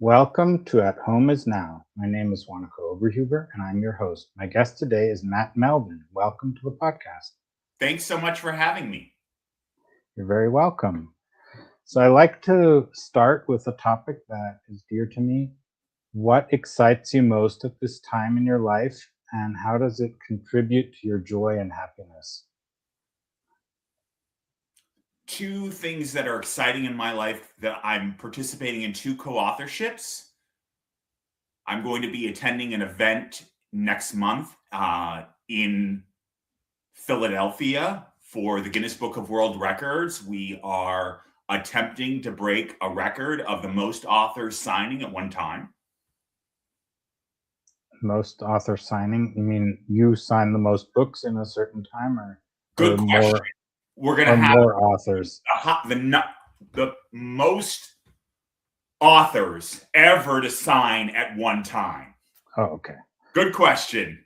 Welcome to At Home Is Now. My name is Wanako Oberhuber, and I'm your host. My guest today is Matt Melvin. Welcome to the podcast. Thanks so much for having me. You're very welcome. So I like to start with a topic that is dear to me. What excites you most at this time in your life, and how does it contribute to your joy and happiness? Two things that are exciting in my life that I'm participating in two co-authorships. I'm going to be attending an event next month in Philadelphia for the Guinness Book of World Records. We are attempting to break a record of the most authors signing at one time. Most author signing? You mean you sign the most books in a certain time, or Good question. more? We're going to have more authors. The most authors ever to sign at one time. Oh, okay. Good question.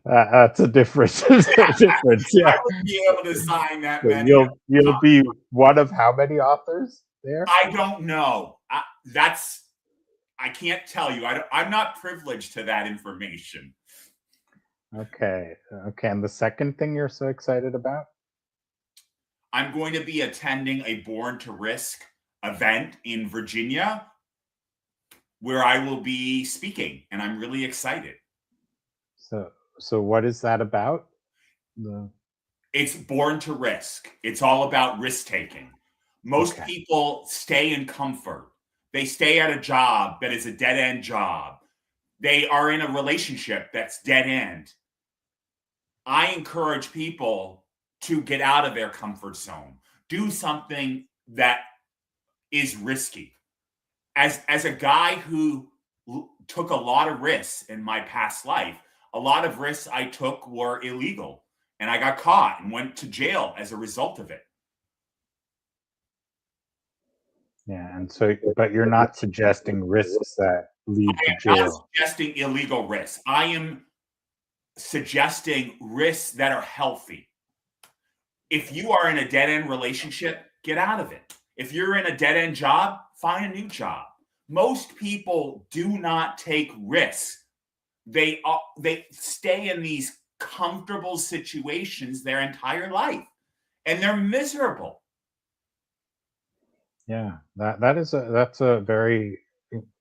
That's a difference. Yeah. I would be able to sign that So many. you'll be one of how many authors there? I don't know. I can't tell you. I'm not privileged to that information. Okay. And the second thing you're so excited about? I'm going to be attending a Born to Risk event in Virginia where I will be speaking, and I'm really excited. So what is that about? It's Born to Risk. It's all about risk taking. Most people stay in comfort. They stay at a job that is a dead end job. They are in a relationship that's dead end. I encourage people to get out of their comfort zone, do something that is risky. As a guy who took a lot of risks in my past life, a lot of risks I took were illegal, and I got caught and went to jail as a result of it. Yeah, and so, but you're not suggesting risks that lead to jail. I'm not suggesting illegal risks. I am suggesting risks that are healthy. If you are in a dead-end relationship, get out of it. If you're in a dead-end job, find a new job. Most people do not take risks. They stay in these comfortable situations their entire life, and they're miserable. Yeah, that's a very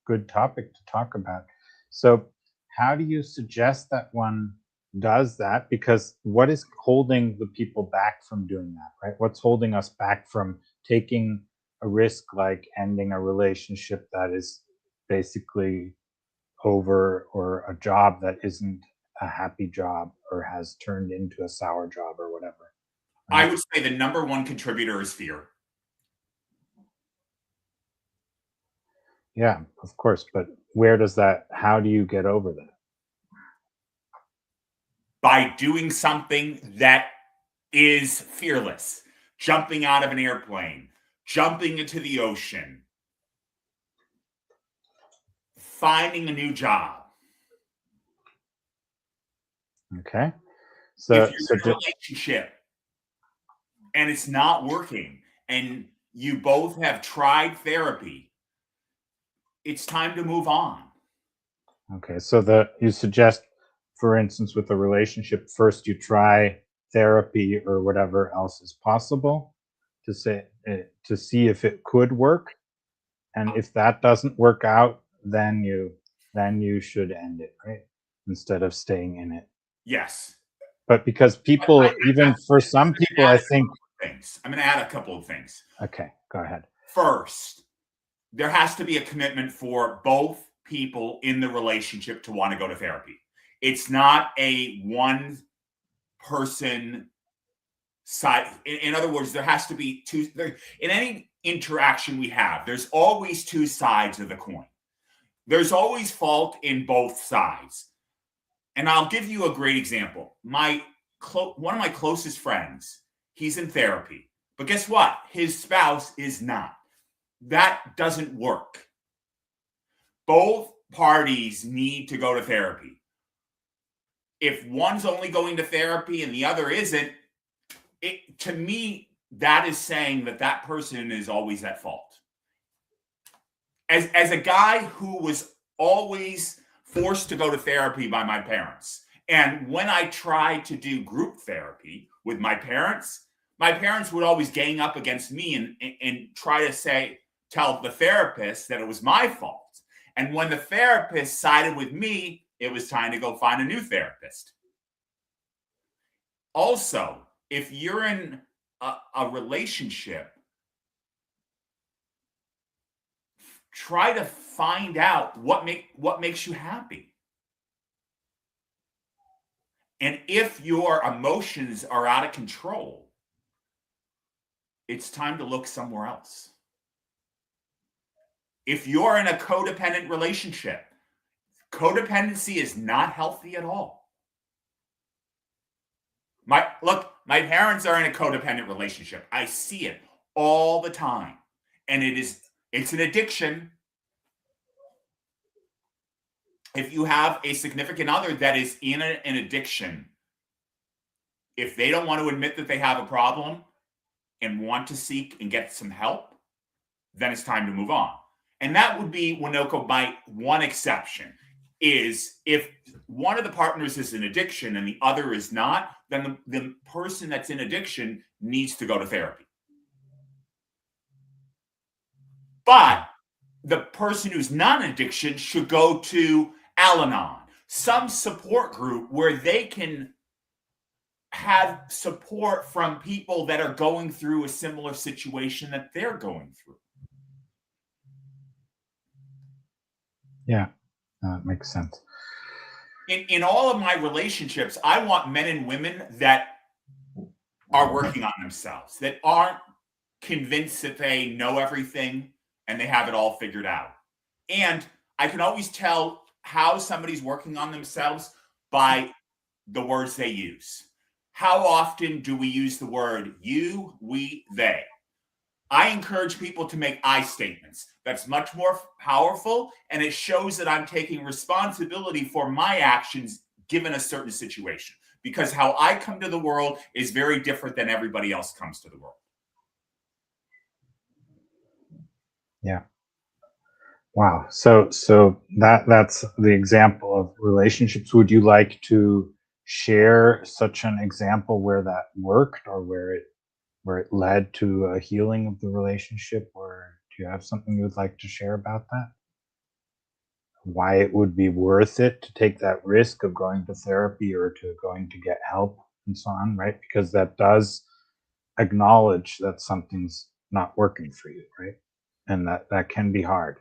good topic to talk about. So how do you suggest that one does that? Because what is holding the people back from doing that, right? What's holding us back from taking a risk like ending a relationship that is basically over, or a job that isn't a happy job or has turned into a sour job or whatever? Right? I would say the number one contributor is fear. Yeah, of course. But how do you get over that? By doing something that is fearless, jumping out of an airplane, jumping into the ocean, finding a new job. Okay. So if you're in a relationship and it's not working, and you both have tried therapy, it's time to move on. Okay, so you suggest, for instance, with a relationship, first you try therapy or whatever else is possible to see if it could work, and if that doesn't work out, then you should end it, right? Instead of staying in it. Yes. But because people, even for some people, I think I'm going to add a couple of things. Okay, go ahead. First, there has to be a commitment for both people in the relationship to want to go to therapy. It's not a one person side. In other words, there has to be two. In any interaction we have, there's always two sides of the coin. There's always fault in both sides. And I'll give you a great example. One of my closest friends, he's in therapy. But guess what? His spouse is not. That doesn't work. Both parties need to go to therapy. If one's only going to therapy and the other isn't, to me, that is saying that person is always at fault. as a guy who was always forced to go to therapy by my parents, and when I tried to do group therapy with my parents would always gang up against me and try to tell the therapist that it was my fault. And when the therapist sided with me, it was time to go find a new therapist. Also, if you're in a relationship, try to find out what makes you happy. And if your emotions are out of control, it's time to look somewhere else. If you're in a codependent relationship, codependency is not healthy at all. My parents are in a codependent relationship. I see it all the time. And it's an addiction. If you have a significant other that is in an addiction, if they don't want to admit that they have a problem and want to seek and get some help, then it's time to move on. And that would be, Winoka, my one exception is if one of the partners is in addiction and the other is not, then the person that's in addiction needs to go to therapy. But the person who's not in addiction should go to Al-Anon, some support group where they can have support from people that are going through a similar situation that they're going through. Yeah, that makes sense. In all of my relationships, I want men and women that are working on themselves, that aren't convinced that they know everything and they have it all figured out. And I can always tell how somebody's working on themselves by the words they use. How often do we use the word you, we, they? I encourage people to make I statements. That's much more powerful, and it shows that I'm taking responsibility for my actions given a certain situation. Because how I come to the world is very different than everybody else comes to the world. Yeah. Wow. So that's the example of relationships. Would you like to share such an example where that worked, or where it led to a healing of the relationship? Or do you have something you would like to share about that? Why it would be worth it to take that risk of going to therapy or to going to get help and so on, right? Because that does acknowledge that something's not working for you, right? And that can be hard.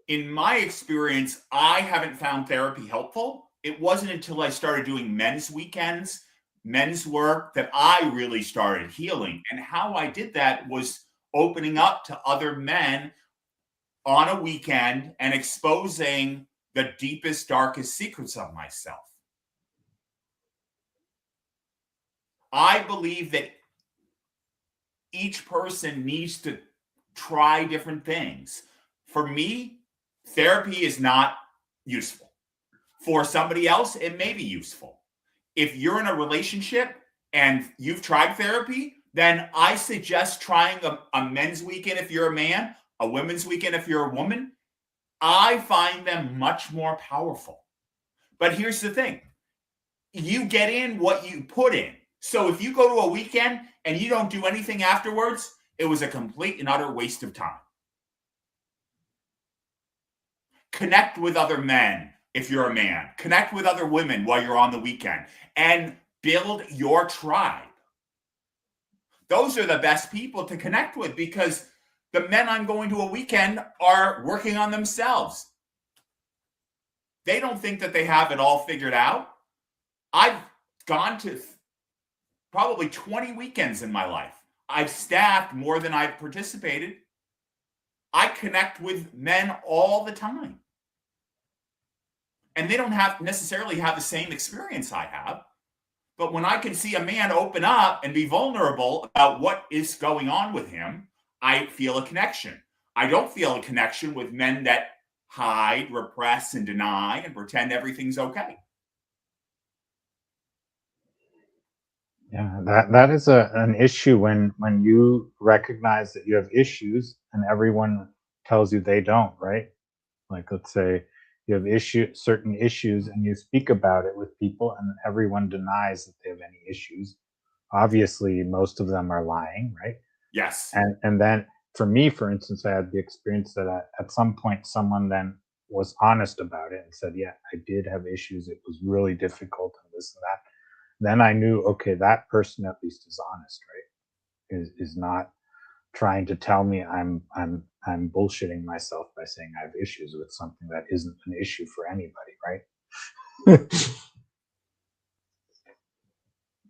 In my experience, I haven't found therapy helpful. It wasn't until I started doing men's weekends, men's work, that I really started healing. And how I did that was opening up to other men on a weekend and exposing the deepest, darkest secrets of myself. I believe that each person needs to try different things. For me, therapy is not useful. For somebody else, it may be useful. If you're in a relationship and you've tried therapy, then I suggest trying a men's weekend if you're a man, a women's weekend if you're a woman. I find them much more powerful. But here's the thing, you get in what you put in. So if you go to a weekend and you don't do anything afterwards, it was a complete and utter waste of time. Connect with other men if you're a man. Connect with other women while you're on the weekend and build your tribe. Those are the best people to connect with because the men I'm going to a weekend are working on themselves. They don't think that they have it all figured out. I've gone to probably 20 weekends in my life. I've staffed more than I've participated. I connect with men all the time. And they don't necessarily have the same experience I have. But when I can see a man open up and be vulnerable about what is going on with him, I feel a connection. I don't feel a connection with men that hide, repress, and deny and pretend everything's okay. Yeah, that is an issue when you recognize that you have issues and everyone tells you they don't, right? Like, let's say you have certain issues, and you speak about it with people, and everyone denies that they have any issues. Obviously, most of them are lying, right? Yes. And then for me, for instance, I had the experience that at some point someone then was honest about it and said, "Yeah, I did have issues. It was really difficult, and this and that." Then I knew, okay, that person at least is honest, right? Is not trying to tell me I'm bullshitting myself by saying I have issues with something that isn't an issue for anybody, right?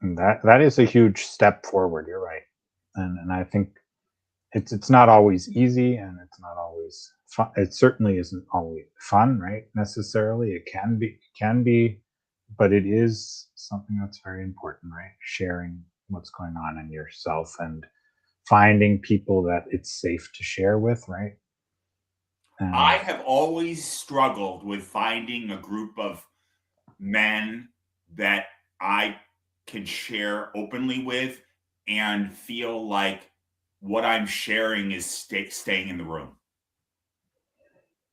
And that is a huge step forward. You're right, and I think it's not always easy, and it's not always fun. It certainly isn't always fun, right? Necessarily, it can be, but it is something that's very important, right? Sharing what's going on in yourself and finding people that it's safe to share with, right? I And have always struggled with finding a group of men that I can share openly with and feel like what I'm sharing is staying in the room.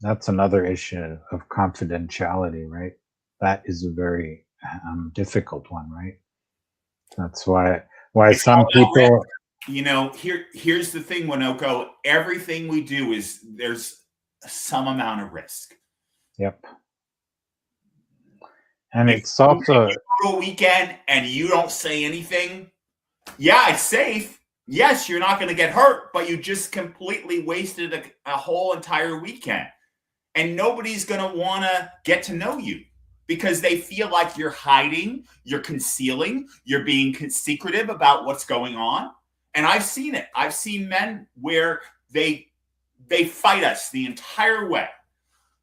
that's another issue of confidentiality, right? That is a very difficult one, right? That's why It's all some about risk. people. Here's the thing, Winoko. Everything we do is there's some amount of risk. Yep. And If it's you also, go to a weekend and you don't say anything, yeah, it's safe. Yes, you're not going to get hurt, but you just completely wasted a whole entire weekend. And nobody's going to want to get to know you because they feel like you're hiding, you're concealing, you're being secretive about what's going on. And I've seen it. I've seen men where they fight us the entire way.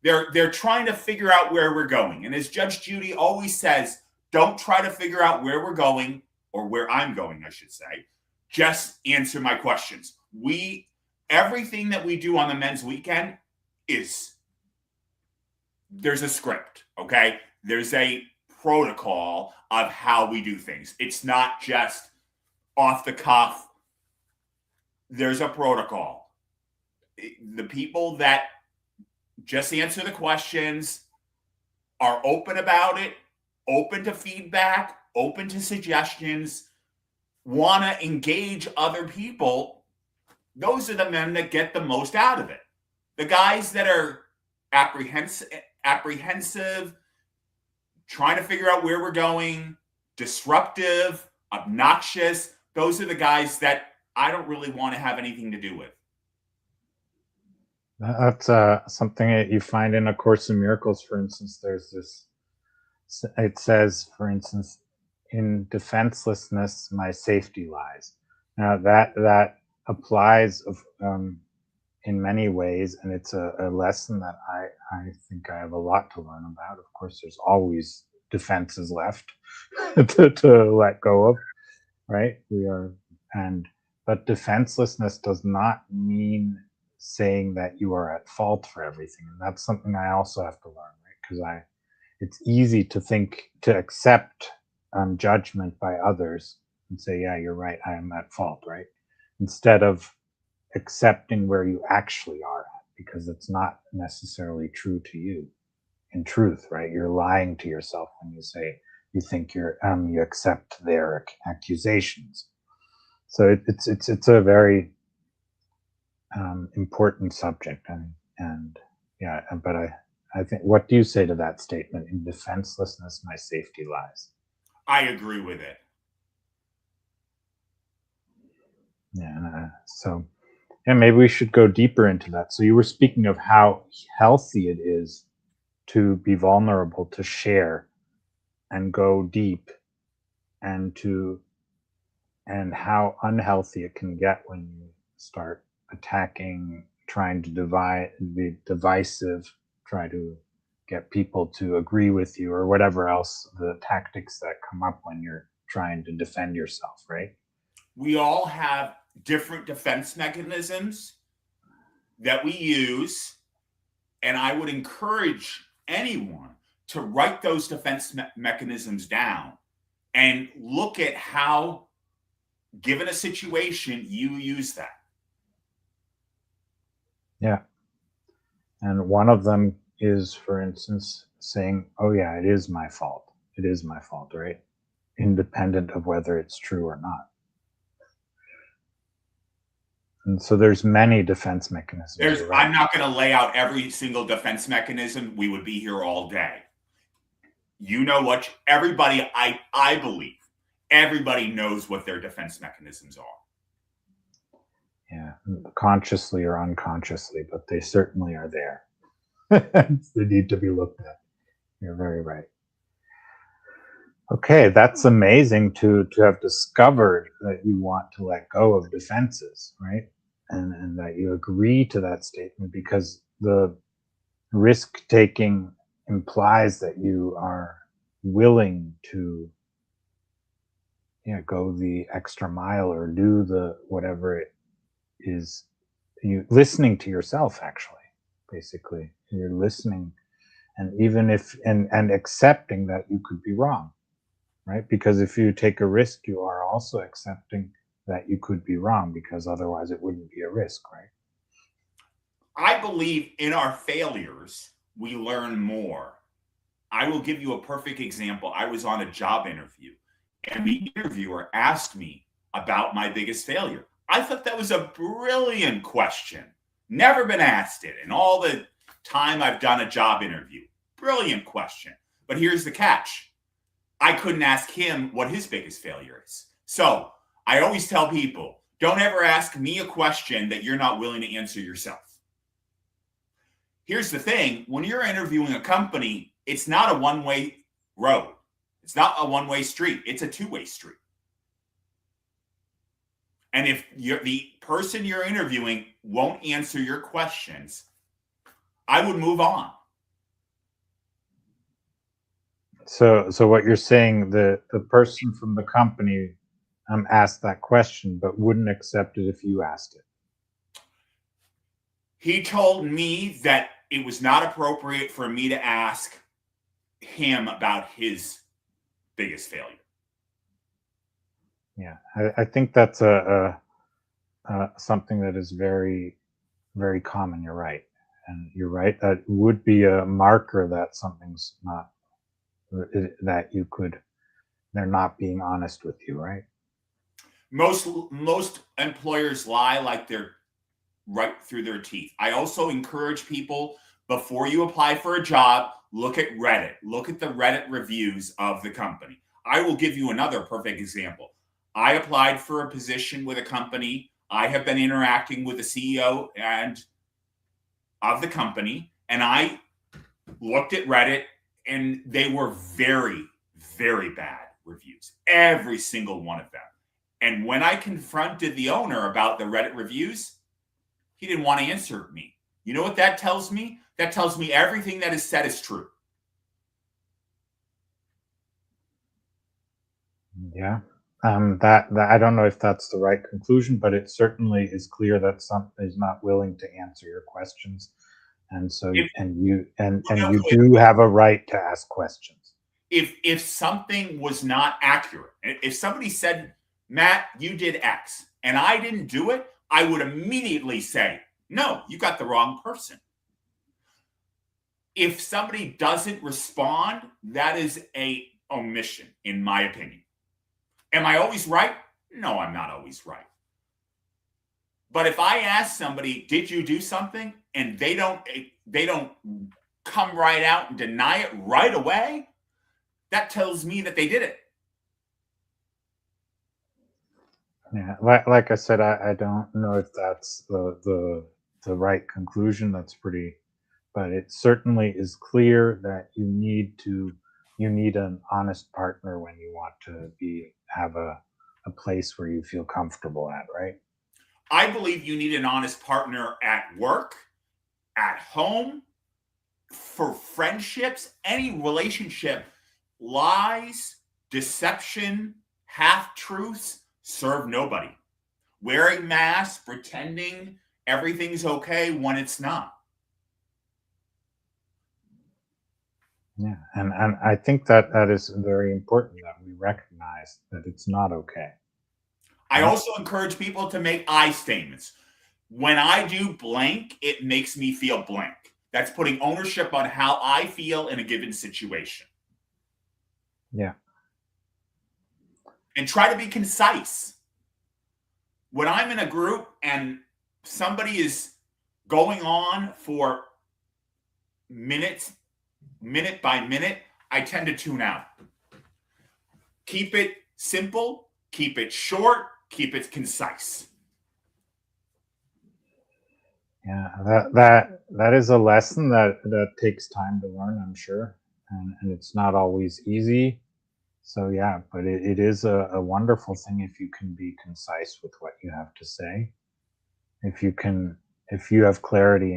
They're trying to figure out where we're going. And as Judge Judy always says, don't try to figure out where we're going, or where I'm going, I should say. Just answer my questions. Everything that we do on the men's weekend there's a script, okay? There's a protocol of how we do things. It's not just off the cuff. There's a protocol. The people that just answer the questions, are open about it, open to feedback, open to suggestions, want to engage other people, those are the men that get the most out of it. The guys that are apprehensive, trying to figure out where we're going, disruptive, obnoxious, those are the guys that I don't really want to have anything to do with. that's something that you find in A Course in Miracles, for instance. There's this, it says, for instance, in defenselessness, my safety lies. Now that applies in many ways, and it's a lesson that I think I have a lot to learn about. Of course, there's always defenses left to let go of, right? We are, and but defenselessness does not mean saying that you are at fault for everything, and that's something I also have to learn, right? Because it's easy to accept judgment by others and say, yeah, you're right, I am at fault, right? Instead of accepting where you actually are at, because it's not necessarily true to you. In truth, right? You're lying to yourself when you say you think you accept their accusations. So it's a very important subject, and yeah, but I think, what do you say to that statement? In defenselessness, my safety lies. I agree with it. Yeah, so yeah, maybe we should go deeper into that. So you were speaking of how healthy it is to be vulnerable, to share, and go deep, and how unhealthy it can get when you start attacking, trying to be divisive, try to get people to agree with you, or whatever else the tactics that come up when you're trying to defend yourself, right? We all have different defense mechanisms that we use, and I would encourage anyone to write those defense mechanisms down and look at how, given a situation, you use that. Yeah. And one of them is, for instance, saying, oh, yeah, it is my fault. It is my fault, right? Independent of whether it's true or not. And so there's many defense mechanisms. You're right. I'm not going to lay out every single defense mechanism. We would be here all day. You know what? Everybody, I believe, everybody knows what their defense mechanisms are. Yeah, consciously or unconsciously, but they certainly are there. They need to be looked at. You're very right. Okay, that's amazing to have discovered that you want to let go of defenses, right? And that you agree to that statement, because the risk taking implies that you are willing to go the extra mile or do the whatever it is. You listening to yourself, actually, basically you're listening, and even if and accepting that you could be wrong, right? Because if you take a risk, you are also accepting that you could be wrong, because otherwise it wouldn't be a risk, right? I believe in our failures, we learn more. I will give you a perfect example. I was on a job interview, and the interviewer asked me about my biggest failure. I thought that was a brilliant question. Never been asked it in all the time I've done a job interview. Brilliant question. But here's the catch. I couldn't ask him what his biggest failure is. So I always tell people, don't ever ask me a question that you're not willing to answer yourself. Here's the thing. When you're interviewing a company, it's not a one-way road. It's not a one-way street. It's a two-way street. And if the person you're interviewing won't answer your questions, I would move on. So what you're saying, the person from the company asked that question, but wouldn't accept it if you asked it. He told me that it was not appropriate for me to ask him about his biggest failure. Yeah, I think that's a something that is very, very common. You're right, and you're right. That would be a marker that something's not, that you could, they're not being honest with you, right? Most employers lie like they're right through their teeth. I also encourage people, before you apply for a job, look at Reddit. Look at the Reddit reviews of the company. I will give you another perfect example. I applied for a position with a company. I have been interacting with the CEO and of the company, and I looked at Reddit, and they were very, very bad reviews. Every single one of them. And when I confronted the owner about the Reddit reviews, he didn't want to answer me. You know what that tells me? That tells me everything that is said is true. Yeah. That I don't know if that's the right conclusion, but it certainly is clear that something is not willing to answer your questions, and so If, you do have a right to ask questions. If something was not accurate, if somebody said, Matt, you did X, and I didn't do it, I would immediately say, no, you got the wrong person. If somebody doesn't respond, that is a omission, in my opinion. Am I always right? No, I'm not always right. But if I ask somebody, did you do something? And they don't come right out and deny it right away, that tells me that they did it. Yeah, like I said, I don't know if that's the right conclusion. That's pretty, but it certainly is clear that you need an honest partner when you want to have a place where you feel comfortable at, right? I believe you need an honest partner at work, at home, for friendships, any relationship. Lies, deception, half truths serve nobody. Wearing masks, pretending everything's okay when it's not. Yeah, and I think that is very important, that we recognize that it's not okay. I also encourage people to make I statements. When I do blank, it makes me feel blank. That's putting ownership on how I feel in a given situation. Yeah. And try to be concise. When I'm in a group and somebody is going on for minutes, minute by minute, I tend to tune out. Keep it simple, keep it short, keep it concise. Yeah, that is a lesson that takes time to learn, I'm sure, and it's not always easy. So yeah, but it is a wonderful thing if you can be concise with what you have to say. If you can, if you have clarity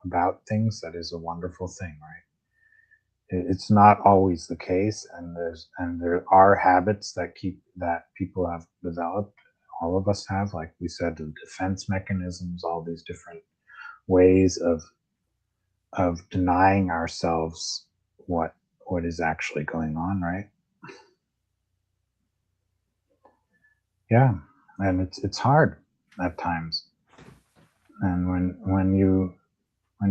about things, that is a wonderful thing, right? It's not always the case, and there are habits that people have developed. All of us have, like we said, the defense mechanisms, all these different ways of denying ourselves what is actually going on, right? Yeah, and it's hard at times. And when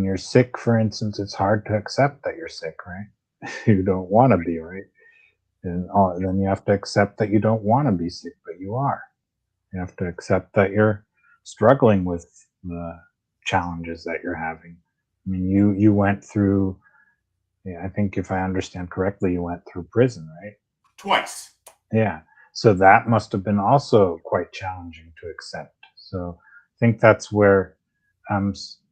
you're sick, for instance, it's hard to accept that you're sick, right? You don't want to be, right? And then you have to accept that you don't want to be sick, but you are. You have to accept that you're struggling with the challenges that you're having. I mean, you went through. Yeah, I think if I understand correctly, you went through prison, right? Twice. Yeah. So that must have been also quite challenging to accept. So I think that's where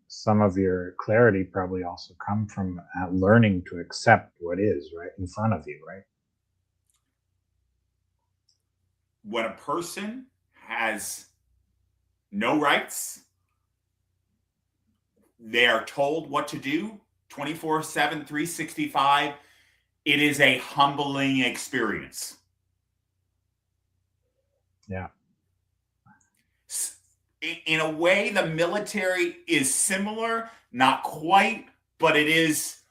some of your clarity probably also come from learning to accept what is right in front of you, right? When a person has no rights, they are told what to do 24/7, 365. It is a humbling experience. Yeah. In a way, the military is similar, not quite, but it is.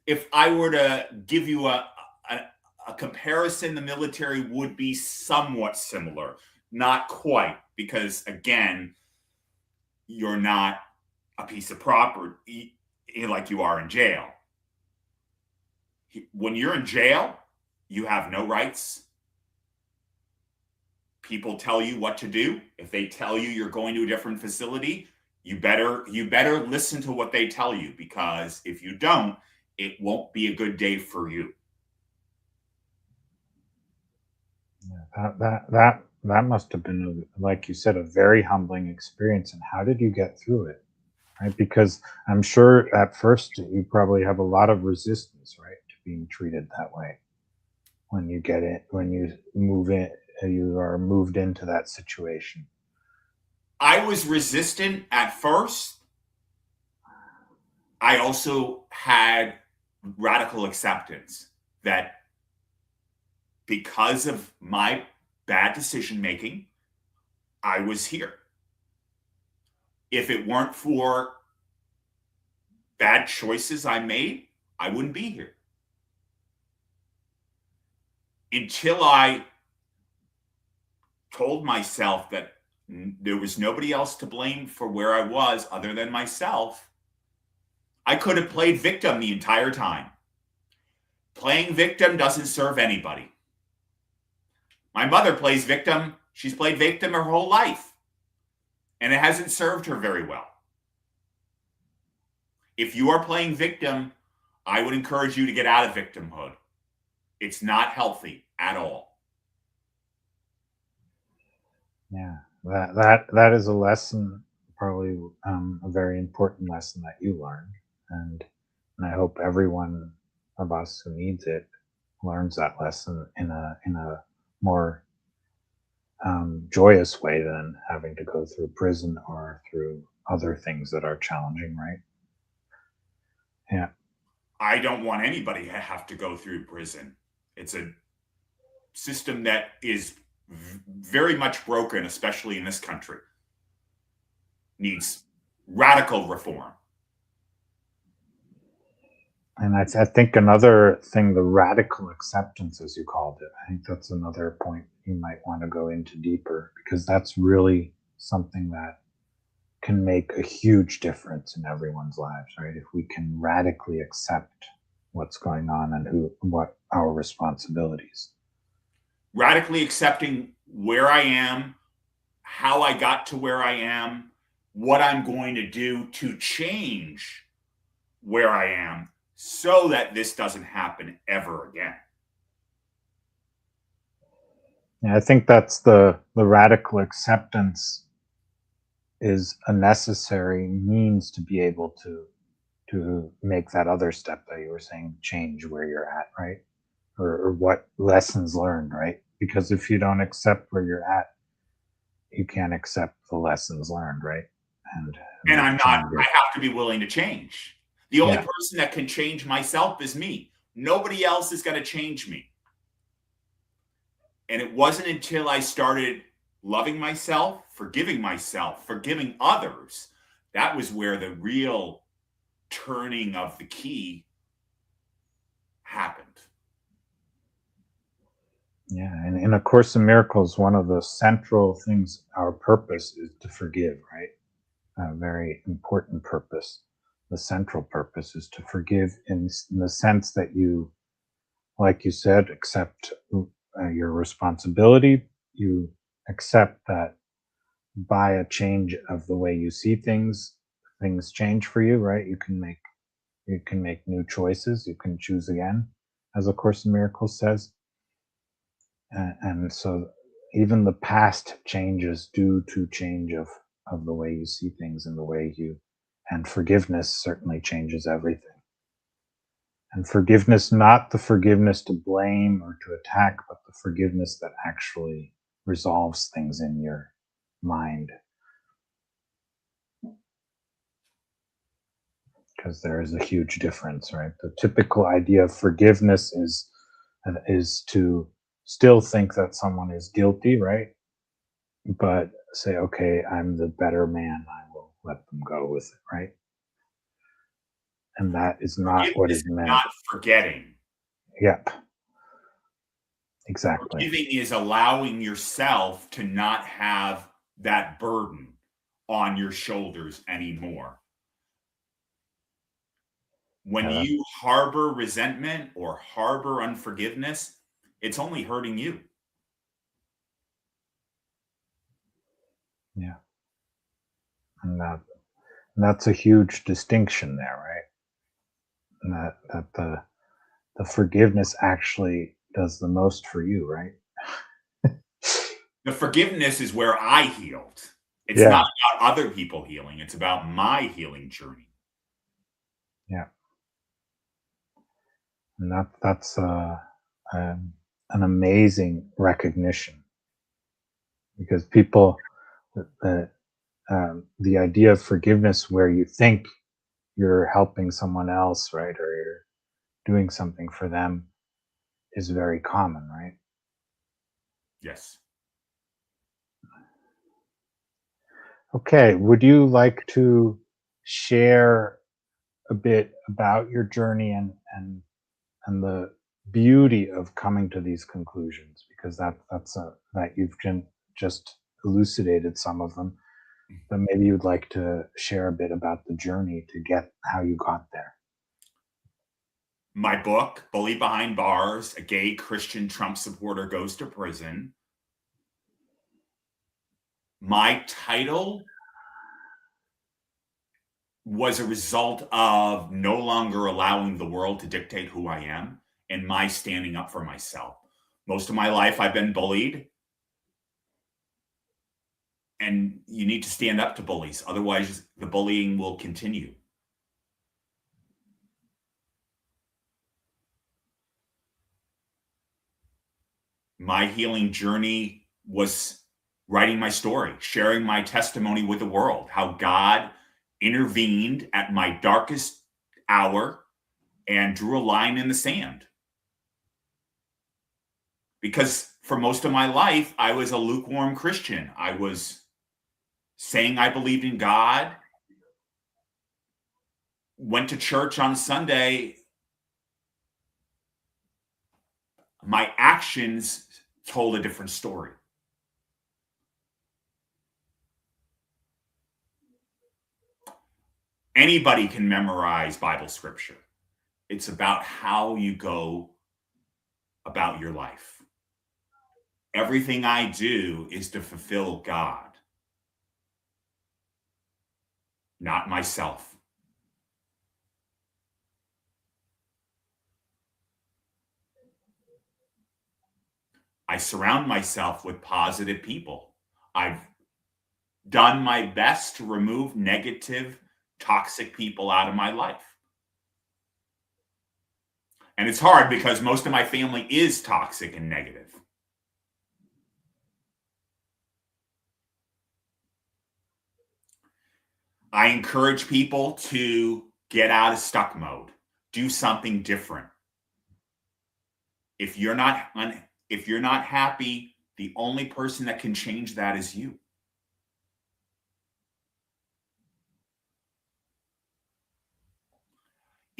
If I were to give you a comparison, the military would be somewhat similar, not quite, because again, you're not a piece of property like you are in jail. When you're in jail, you have no rights. People tell you what to do. If they tell you you're going to a different facility, you better listen to what they tell you, because if you don't, it won't be a good day for you. Yeah, that must have been, like you said, a very humbling experience. And how did you get through it? Right, because I'm sure at first you probably have a lot of resistance, right, to being treated that way. When you get it, when you move in, you are moved into that situation. I was resistant at first. I also had radical acceptance that because of my bad decision making, I was here. If it weren't for bad choices I made, I wouldn't be here. Until I told myself that there was nobody else to blame for where I was other than myself, I could have played victim the entire time. Playing victim doesn't serve anybody. My mother plays victim. She's played victim her whole life, and it hasn't served her very well. If you are playing victim, I would encourage you to get out of victimhood. It's not healthy at all. Yeah, that is a lesson, probably a very important lesson that you learned, and I hope everyone of us who needs it learns that lesson in a more joyous way than having to go through prison or through other things that are challenging, right? Yeah. I don't want anybody to have to go through prison. It's a system that is very much broken, especially in this country. Needs radical reform. And I think another thing, the radical acceptance, as you called it, I think that's another point you might want to go into deeper, because that's really something that can make a huge difference in everyone's lives, right? If we can radically accept what's going on and what our responsibilities. Radically accepting where I am, how I got to where I am, what I'm going to do to change where I am so that this doesn't happen ever again. Yeah, I think that's the radical acceptance is a necessary means to be able to make that other step that you were saying, change where you're at, right? Or what lessons learned, right? Because if you don't accept where you're at, you can't accept the lessons learned, right? And And make I changes. have to be willing to change. The only Yeah. person that can change myself is me. Nobody else is going to change me. And it wasn't until I started loving myself, forgiving others, that was where the real turning of the key happened. Yeah. And in A Course in Miracles, one of the central things, our purpose is to forgive, right? A very important purpose. The central purpose is to forgive in the sense that you, like you said, accept your responsibility. You accept that by a change of the way you see things, things change for you, right? You can make new choices. You can choose again, as A Course in Miracles says. And so even the past changes due to change of the way you see things and the way you, and forgiveness certainly changes everything. And forgiveness, not the forgiveness to blame or to attack, but the forgiveness that actually resolves things in your mind. Because there is a huge difference, right? The typical idea of forgiveness is to still think that someone is guilty, right? But say, okay, I'm the better man. I will let them go with it, right? And that is not what Forgiveness is is meant. not forgetting. Yep, exactly. Forgiving is allowing yourself to not have that burden on your shoulders anymore. When Yeah, you harbor resentment or harbor unforgiveness, it's only hurting you. yeah, and that's a huge distinction there, right? And that the forgiveness actually does the most for you, right? The forgiveness is where I healed. It's not Yeah, about other people healing, it's about my healing journey. yeah, and that's um, an amazing recognition because people the idea of forgiveness where you think you're helping someone else, right, or you're doing something for them is very common, right? Yes. Okay, would you like to share a bit about your journey and the beauty of coming to these conclusions? Because that you've just elucidated some of them, but maybe you'd like to share a bit about the journey to get how you got there. My book, Bully Behind Bars, a gay Christian Trump supporter goes to prison. My title was a result of no longer allowing the world to dictate who I am and my standing up for myself. Most of my life, I've been bullied, and you need to stand up to bullies. Otherwise, the bullying will continue. My healing journey was writing my story, sharing my testimony with the world, how God intervened at my darkest hour and drew a line in the sand. Because for most of my life, I was a lukewarm Christian. I was saying I believed in God, went to church on Sunday. My actions told a different story. Anybody can memorize Bible scripture. It's about how you go about your life. Everything I do is to fulfill God, not myself. I surround myself with positive people. I've done my best to remove negative, toxic people out of my life. And it's hard because most of my family is toxic and negative. I encourage people to get out of stuck mode, do something different. If you're not happy, the only person that can change that is you.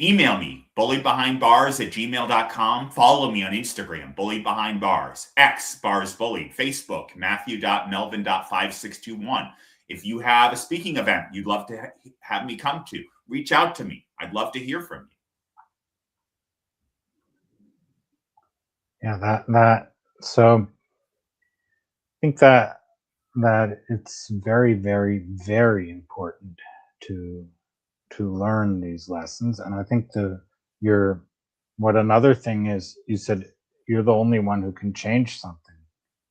Email me, bulliedbehindbars@gmail.com. Follow me on Instagram, bulliedbehindbars, X, bars bullied, Facebook, matthew.melvin.5621. If you have a speaking event you'd love to have me come to, reach out to me. I'd love to hear from you. Yeah, that so I think that it's very, very, very important to learn these lessons. And I think you're what another thing is, you said you're the only one who can change something,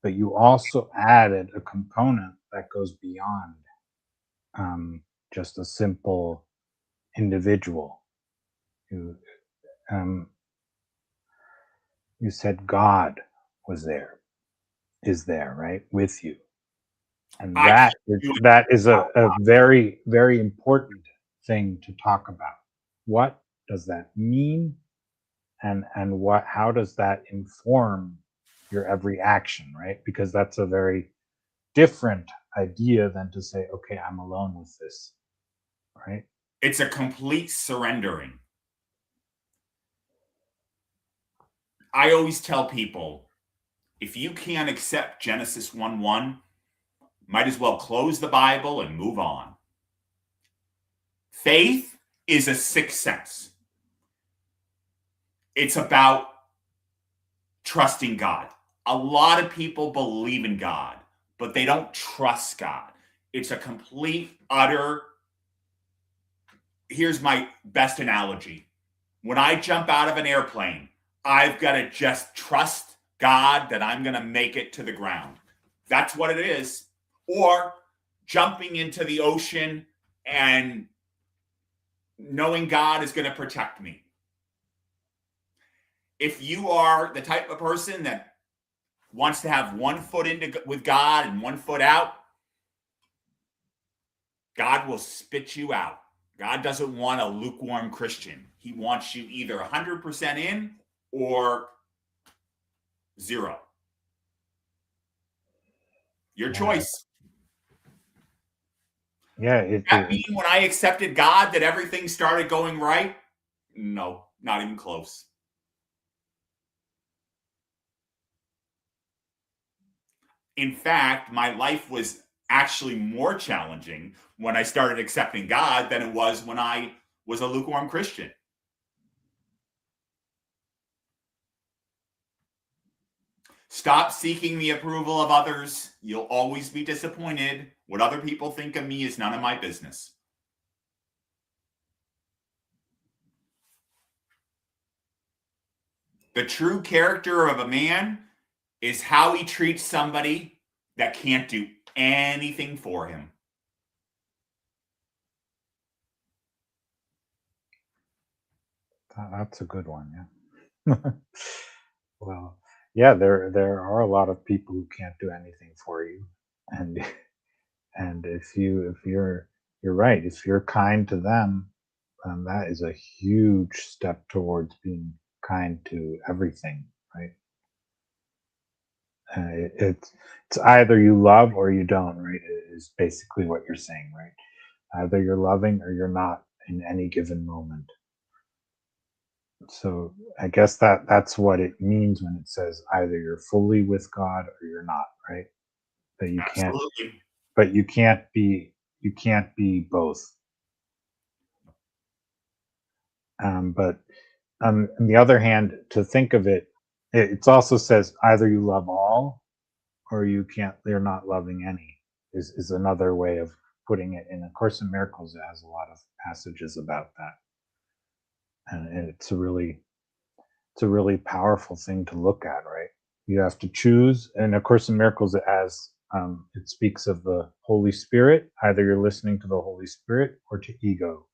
but you also added a component that goes beyond um, just a simple individual. You um, you said God was there, is there, right, with you, and I can't do it that is without a God. very, very important thing to talk about. What does that mean, and what how does that inform your every action, right? Because that's a very different idea than to say, okay, I'm alone with this, right? It's a complete surrendering. I always tell people, if you can't accept Genesis 1:1, might as well close the Bible and move on. Faith is a sixth sense. It's about trusting God. A lot of people believe in God, but they don't trust God. It's a complete, utter. Here's my best analogy. When I jump out of an airplane, I've got to just trust God that I'm going to make it to the ground. That's what it is. Or jumping into the ocean and knowing God is going to protect me. If you are the type of person that wants to have one foot into with God and one foot out, God will spit you out. God doesn't want a lukewarm Christian. He wants you either 100% in or zero. Your Yeah, choice. yeah, Does that mean when I accepted God that everything started going right? No, not even close. In fact, my life was actually more challenging when I started accepting God than it was when I was a lukewarm Christian. Stop seeking the approval of others. You'll always be disappointed. What other people think of me is none of my business. The true character of a man is how he treats somebody that can't do anything for him. that's a good one. Yeah. Well, yeah, there are a lot of people who can't do anything for you, and if you're right, if you're kind to them, that is a huge step towards being kind to everything, right? It's either you love or you don't, right? Is basically what you're saying, right? Either you're loving or you're not in any given moment. So I guess that's what it means when it says either you're fully with God or you're not, right? That Absolutely. but you can't be both. But on the other hand, to think of it, it also says either you love all or you can't. You're not loving any. Is another way of putting it. In A Course in Miracles, it has a lot of passages about that, and it's a really powerful thing to look at, right? You have to choose. And A Course in Miracles, it speaks of the Holy Spirit. Either you're listening to the Holy Spirit or to ego.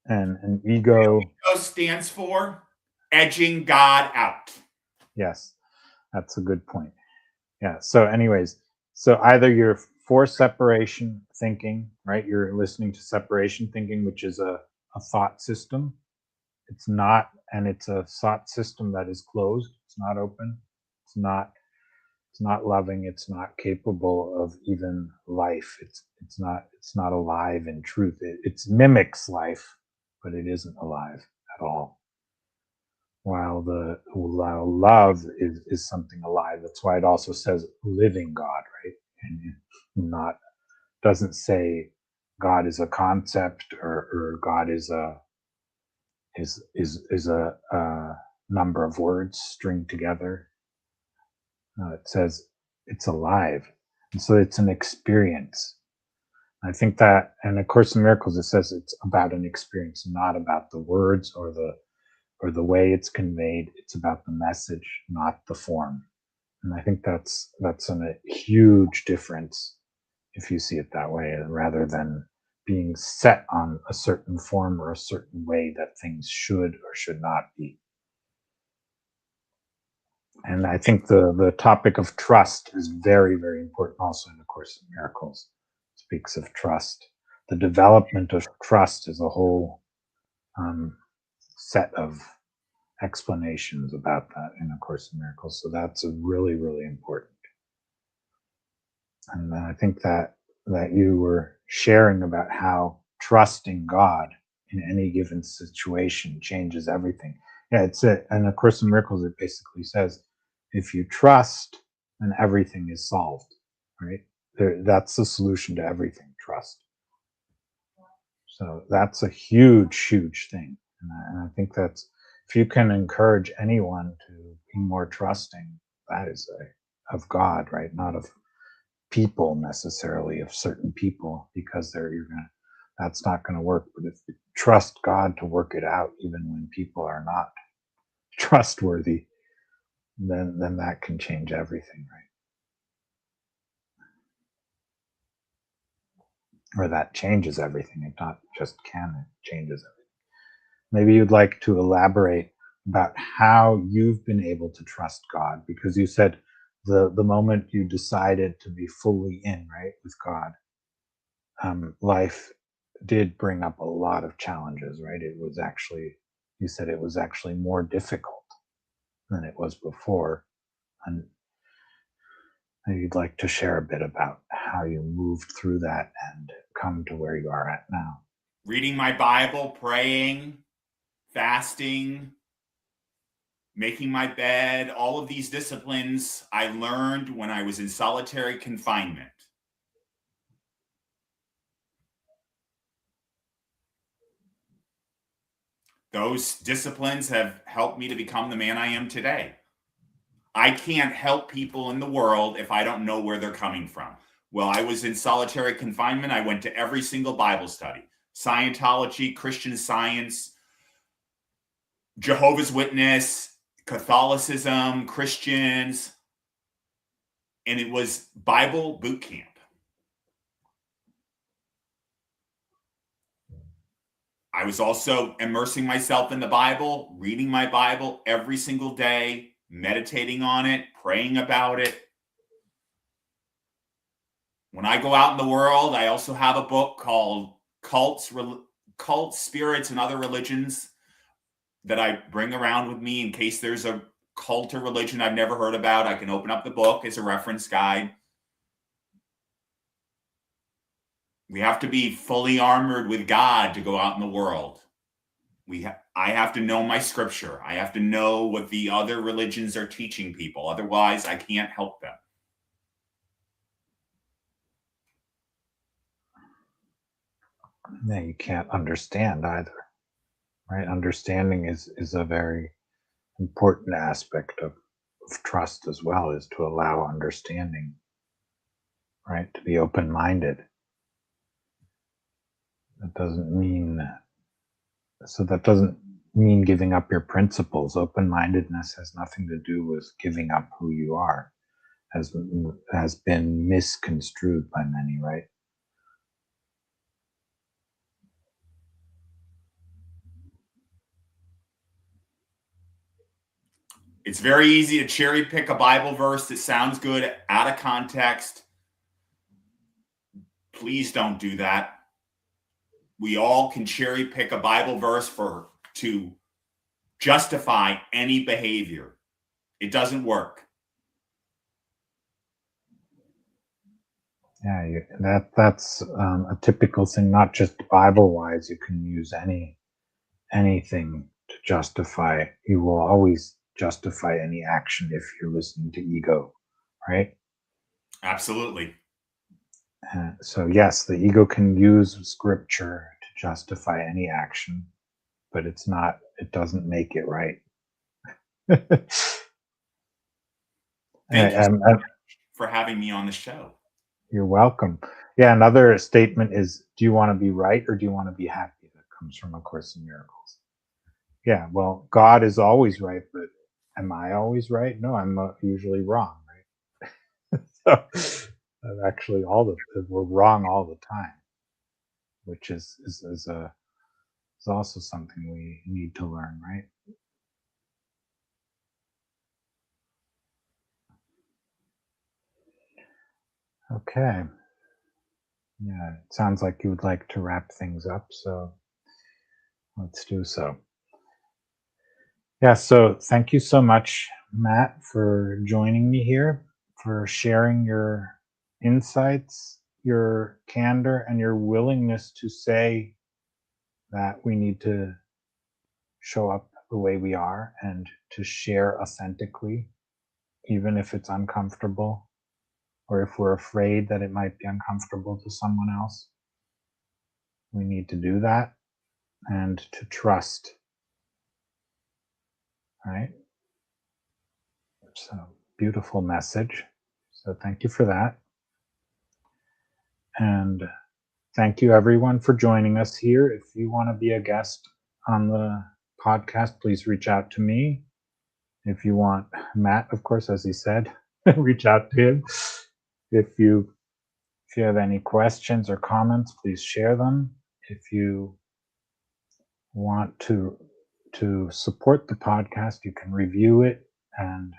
And ego, Ego stands for edging God out. yes, that's a good point. Yeah. So, anyways, so either you're for separation thinking, right? You're listening to separation thinking, which is a thought system. It's not, and it's a thought system that is closed. It's not open. It's not. It's not loving. It's not capable of even life. It's not. It's not alive in truth. It mimics life, but it isn't alive at all. While love is something alive. That's why it also says living God, right? And not doesn't say God is a concept, or God is a number of words stringed together. No, it says it's alive, and so it's an experience. I think that, and A Course in Miracles, it says it's about an experience, not about the words or the way it's conveyed. It's about the message, not the form. And I think that's a huge difference if you see it that way, rather than being set on a certain form or a certain way that things should or should not be. And I think the topic of trust is very, very important also in A Course in Miracles. It speaks of trust. The development of trust is a whole set of explanations about that in A Course in Miracles. So that's a really, really important. And I think that you were sharing about how trusting God in any given situation changes everything. Yeah, and A Course in Miracles, it basically says, if you trust, then everything is solved, right? That's the solution to everything, trust. So that's a huge, huge thing. And I think that's, if you can encourage anyone to be more trusting, that is of God, right? Not of people necessarily, of certain people, because that's not going to work. But if you trust God to work it out, even when people are not trustworthy, then that can change everything, right? Or that changes everything. It not just can, it changes everything. Maybe you'd like to elaborate about how you've been able to trust God, because you said the moment you decided to be fully in, right, with God, life did bring up a lot of challenges, right? It was actually, you said it was actually more difficult than it was before. And maybe you'd like to share a bit about how you moved through that and come to where you are at now. Reading my Bible, praying, fasting, making my bed, all of these disciplines I learned when I was in solitary confinement. Those disciplines have helped me to become the man I am today. I can't help people in the world if I don't know where they're coming from. Well, I was in solitary confinement. I went to every single Bible study, Scientology, Christian Science, Jehovah's Witness, Catholicism, Christians, and it was Bible boot camp. I was also immersing myself in the Bible, reading my Bible every single day, meditating on it, praying about it. When I go out in the world, I also have a book called Cults, Spirits, and Other Religions that I bring around with me in case there's a cult or religion I've never heard about. I can open up the book as a reference guide. We have to be fully armored with God to go out in the world. I have to know my scripture. I have to know what the other religions are teaching people. Otherwise, I can't help them. Yeah, you can't understand either. right? Understanding is a very important aspect of trust as well, is to allow understanding, right? To be open-minded. That doesn't mean that doesn't mean giving up your principles. Open-mindedness has nothing to do with giving up who you are, has been misconstrued by many, right? It's very easy to cherry pick a Bible verse that sounds good out of context. Please don't do that. We all can cherry pick a Bible verse to justify any behavior. It doesn't work. Yeah, that's a typical thing. Not just Bible-wise, you can use anything to justify. You will always justify any action if you're listening to ego, right? Absolutely. So yes, the ego can use scripture to justify any action, but it doesn't make it right. Thank you Um, so much for having me on the show. You're welcome. Yeah, another statement is, do you want to be right or do you want to be happy? That comes from A Course in Miracles. Yeah, well, God is always right, but am I always right? No, I'm usually wrong, right? So actually, we're wrong all the time, which is also something we need to learn, right? Okay. Yeah, it sounds like you would like to wrap things up, so let's do so. Yeah, so thank you so much, Matt, for joining me here, for sharing your insights, your candor, and your willingness to say that we need to show up the way we are and to share authentically, even if it's uncomfortable or if we're afraid that it might be uncomfortable to someone else. We need to do that and to trust, right? So, beautiful message. So, thank you for that. And thank you, everyone, for joining us here. If you want to be a guest on the podcast, please reach out to me. If you want Matt, of course, as he said, reach out to him. If you have any questions or comments, please share them. If you want to support the podcast, you can review it and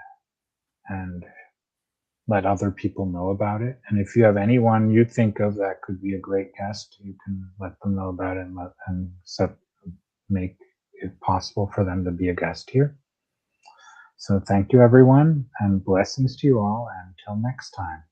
let other people know about it. And if you have anyone you think of that could be a great guest, you can let them know about it and make it possible for them to be a guest here. So thank you, everyone, and blessings to you all. Until next time.